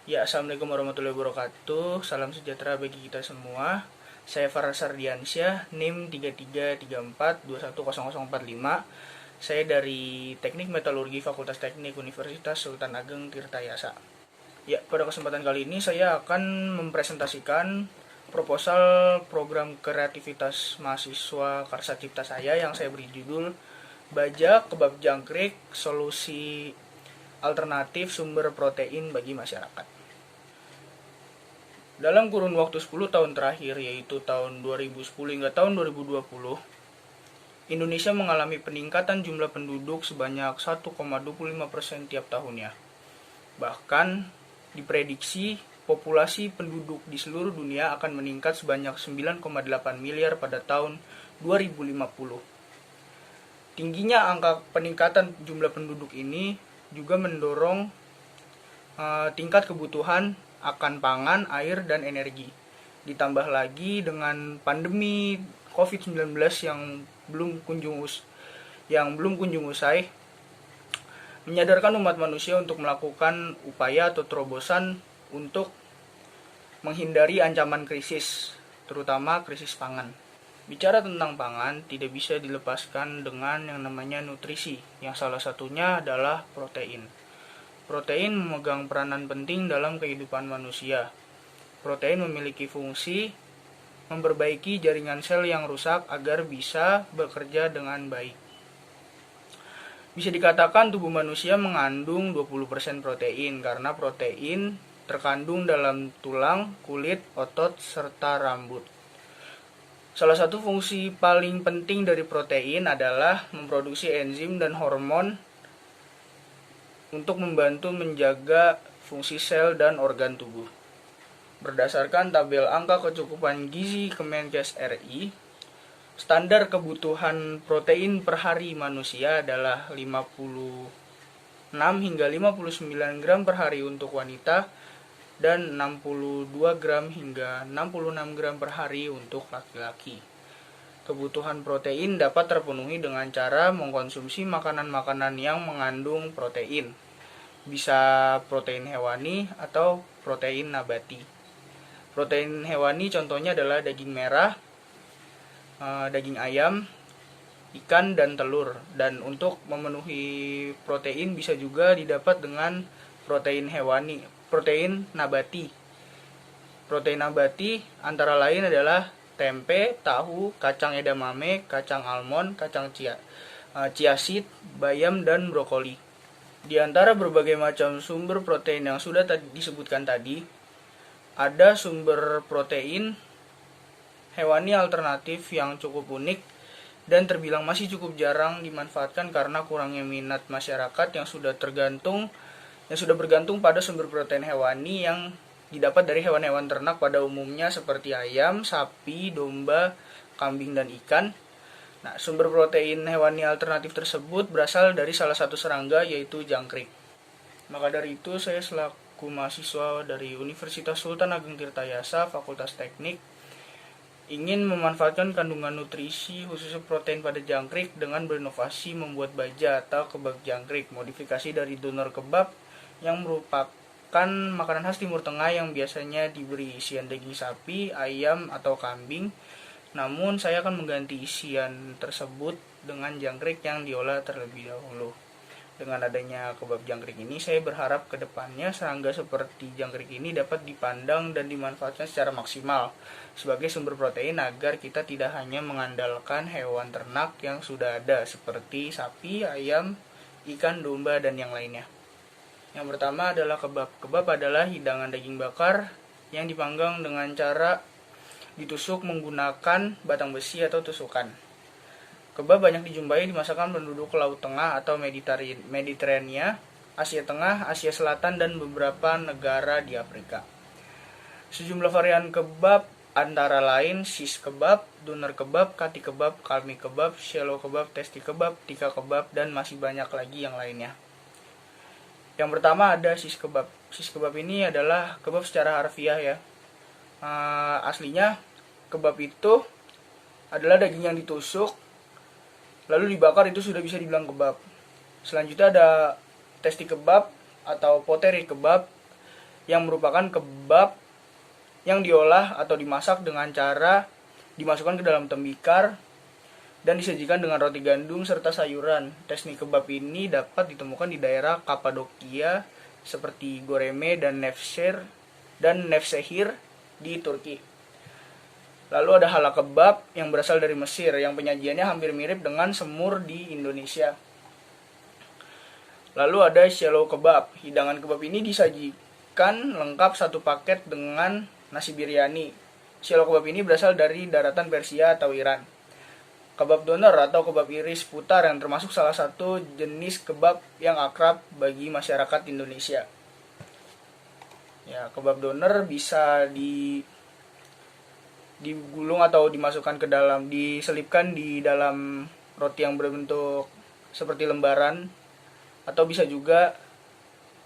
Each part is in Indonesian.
Ya, assalamualaikum warahmatullahi wabarakatuh. Salam sejahtera bagi kita semua. Saya Farah Sardiansyah, NIM 3334210045. Saya dari Teknik Metalurgi Fakultas Teknik Universitas Sultan Ageng Tirtayasa. Ya, pada kesempatan kali ini saya akan mempresentasikan proposal program kreativitas mahasiswa Karsa Cipta saya yang saya beri judul Bajak Kebab Jangkrik, Solusi Alternatif Sumber Protein bagi Masyarakat. Dalam kurun waktu 10 tahun terakhir, yaitu tahun 2010 hingga tahun 2020, Indonesia mengalami peningkatan jumlah penduduk sebanyak 1,25% tiap tahunnya. Bahkan diprediksi populasi penduduk di seluruh dunia akan meningkat sebanyak 9,8 miliar pada tahun 2050. Tingginya angka peningkatan jumlah penduduk ini juga mendorong tingkat kebutuhan akan pangan, air, dan energi. Ditambah lagi dengan pandemi COVID-19 yang belum kunjung usai, menyadarkan umat manusia untuk melakukan upaya atau terobosan untuk menghindari ancaman krisis, terutama krisis pangan. Bicara tentang pangan, tidak bisa dilepaskan dengan yang namanya nutrisi, yang salah satunya adalah protein. Protein memegang peranan penting dalam kehidupan manusia. Protein memiliki fungsi memperbaiki jaringan sel yang rusak agar bisa bekerja dengan baik. Bisa dikatakan tubuh manusia mengandung 20% protein karena protein terkandung dalam tulang, kulit, otot, serta rambut. Salah satu fungsi paling penting dari protein adalah memproduksi enzim dan hormon untuk membantu menjaga fungsi sel dan organ tubuh. Berdasarkan tabel angka kecukupan gizi Kemenkes RI, standar kebutuhan protein per hari manusia adalah 56 hingga 59 gram per hari untuk wanita dan 62 gram hingga 66 gram per hari untuk laki-laki. Kebutuhan protein dapat terpenuhi dengan cara mengkonsumsi makanan-makanan yang mengandung protein. Bisa protein hewani atau protein nabati. Protein hewani contohnya adalah daging merah, daging ayam, ikan, dan telur. Dan untuk memenuhi protein bisa juga didapat dengan protein nabati. Protein nabati antara lain adalah tempe, tahu, kacang edamame, kacang almond, kacang chia seed, bayam, dan brokoli. Di antara berbagai macam sumber protein yang sudah disebutkan tadi, ada sumber protein hewani alternatif yang cukup unik dan terbilang masih cukup jarang dimanfaatkan karena kurangnya minat masyarakat yang sudah bergantung pada sumber protein hewani yang didapat dari hewan-hewan ternak pada umumnya seperti ayam, sapi, domba, kambing, dan ikan. Nah, sumber protein hewani alternatif tersebut berasal dari salah satu serangga, yaitu jangkrik. Maka dari itu, saya selaku mahasiswa dari Universitas Sultan Ageng Tirtayasa, Fakultas Teknik, ingin memanfaatkan kandungan nutrisi khususnya protein pada jangkrik dengan berinovasi membuat baja atau kebab jangkrik, modifikasi dari donor kebab yang merupakan makanan khas Timur Tengah yang biasanya diberi isian daging sapi, ayam, atau kambing. Namun saya akan mengganti isian tersebut dengan jangkrik yang diolah terlebih dahulu. Dengan adanya kebab jangkrik ini, saya berharap ke depannya serangga seperti jangkrik ini dapat dipandang dan dimanfaatkan secara maksimal sebagai sumber protein agar kita tidak hanya mengandalkan hewan ternak yang sudah ada seperti sapi, ayam, ikan, domba, dan yang lainnya. Yang pertama adalah kebab. Kebab adalah hidangan daging bakar yang dipanggang dengan cara ditusuk menggunakan batang besi atau tusukan. Kebab banyak dijumpai di masakan penduduk Laut Tengah atau Mediterania, Asia Tengah, Asia Selatan, dan beberapa negara di Afrika. Sejumlah varian kebab antara lain shish kebab, doner kebab, kati kebab, kalmi kebab, shallow kebab, testi kebab, tikka kebab, dan masih banyak lagi yang lainnya. Yang pertama ada shish kebab. Shish kebab ini adalah kebab secara harfiah ya. Aslinya kebab itu adalah daging yang ditusuk lalu dibakar, itu sudah bisa dibilang kebab. Selanjutnya ada testi kebab atau poteri kebab yang merupakan kebab yang diolah atau dimasak dengan cara dimasukkan ke dalam tembikar dan disajikan dengan roti gandum serta sayuran. Teknik kebab ini dapat ditemukan di daerah Kapadokia seperti Goreme dan Nevşehir di Turki. Lalu ada halak kebab yang berasal dari Mesir yang penyajiannya hampir mirip dengan semur di Indonesia. Lalu ada shallow kebab. Hidangan kebab ini disajikan lengkap satu paket dengan nasi biryani. Shallow kebab ini berasal dari daratan Persia atau Iran. Kebab doner atau kebab iris putar yang termasuk salah satu jenis kebab yang akrab bagi masyarakat Indonesia. Ya, kebab doner bisa digulung atau dimasukkan ke dalam, diselipkan di dalam roti yang berbentuk seperti lembaran, atau bisa juga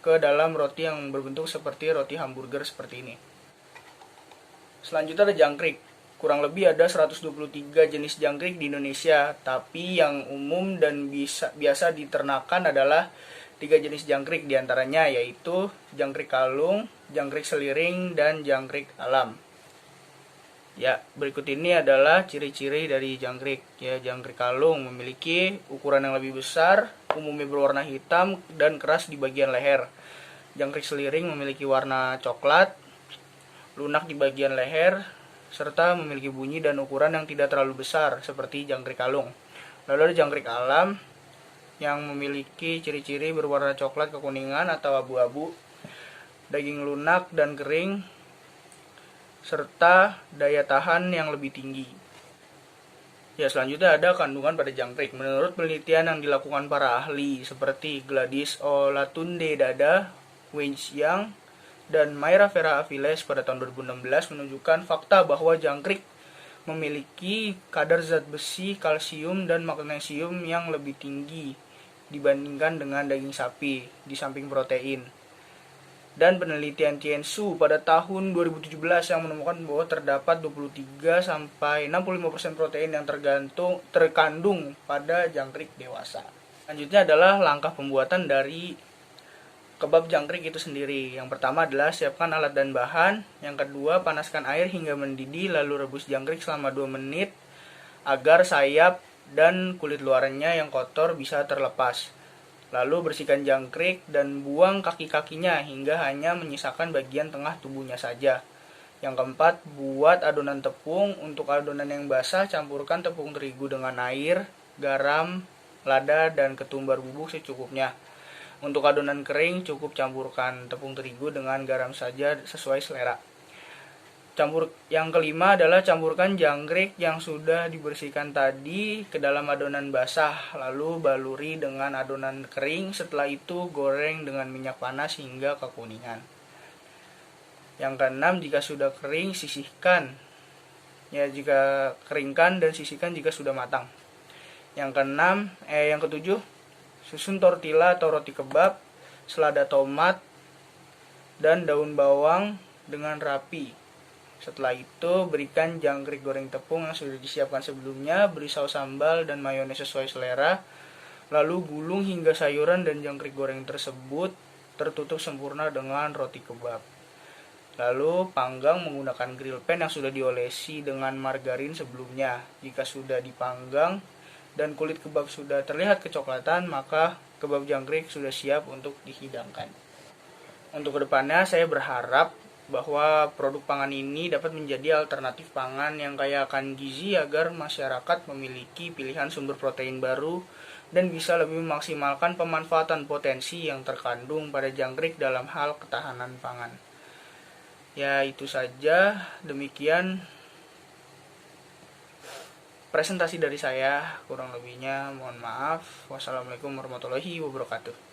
ke dalam roti yang berbentuk seperti roti hamburger seperti ini. Selanjutnya ada jangkrik. Kurang lebih ada 123 jenis jangkrik di Indonesia, tapi yang umum dan biasa diternakan adalah 3 jenis jangkrik diantaranya, yaitu jangkrik kalung, jangkrik seliring, dan jangkrik alam. Ya, berikut ini adalah ciri-ciri dari jangkrik. Ya, jangkrik kalung memiliki ukuran yang lebih besar, umumnya berwarna hitam dan keras di bagian leher. Jangkrik seliring memiliki warna coklat, lunak di bagian leher, serta memiliki bunyi dan ukuran yang tidak terlalu besar seperti jangkrik kalung. Lalu ada jangkrik alam yang memiliki ciri-ciri berwarna coklat kekuningan atau abu-abu, daging lunak dan kering, serta daya tahan yang lebih tinggi. Ya, selanjutnya ada kandungan pada jangkrik. Menurut penelitian yang dilakukan para ahli seperti Gladys Olatunde Dada, Wei Xiang, dan Mayra Vera Aviles pada tahun 2016 menunjukkan fakta bahwa jangkrik memiliki kadar zat besi, kalsium, dan magnesium yang lebih tinggi dibandingkan dengan daging sapi di samping protein. Dan penelitian Tiansu pada tahun 2017 yang menemukan bahwa terdapat 23-65% protein yang terkandung pada jangkrik dewasa. Selanjutnya adalah langkah pembuatan dari kebab jangkrik itu sendiri. Yang pertama adalah siapkan alat dan bahan. Yang kedua, panaskan air hingga mendidih, lalu rebus jangkrik selama 2 menit agar sayap dan kulit luarnya yang kotor bisa terlepas. Lalu bersihkan jangkrik dan buang kaki-kakinya hingga hanya menyisakan bagian tengah tubuhnya saja. Yang keempat, buat adonan tepung. Untuk adonan yang basah, campurkan tepung terigu dengan air, garam, lada, dan ketumbar bubuk secukupnya. Untuk adonan kering, cukup campurkan tepung terigu dengan garam saja sesuai selera. Yang kelima adalah campurkan jangkrik yang sudah dibersihkan tadi ke dalam adonan basah, lalu baluri dengan adonan kering. Setelah itu goreng dengan minyak panas hingga kekuningan. Yang keenam, jika sudah kering, sisihkan. Ya, jika keringkan dan sisihkan jika sudah matang. Yang ketujuh, susun tortilla atau roti kebab, selada tomat, dan daun bawang dengan rapi. Setelah itu, berikan jangkrik goreng tepung yang sudah disiapkan sebelumnya, beri saus sambal dan mayones sesuai selera, lalu gulung hingga sayuran dan jangkrik goreng tersebut tertutup sempurna dengan roti kebab. Lalu panggang menggunakan grill pan yang sudah diolesi dengan margarin sebelumnya. Jika sudah dipanggang dan kulit kebab sudah terlihat kecoklatan, maka kebab jangkrik sudah siap untuk dihidangkan. Untuk kedepannya, saya berharap bahwa produk pangan ini dapat menjadi alternatif pangan yang kaya akan gizi agar masyarakat memiliki pilihan sumber protein baru dan bisa lebih memaksimalkan pemanfaatan potensi yang terkandung pada jangkrik dalam hal ketahanan pangan. Ya, itu saja. Demikian presentasi dari saya. Kurang lebihnya mohon maaf. Wassalamualaikum warahmatullahi wabarakatuh.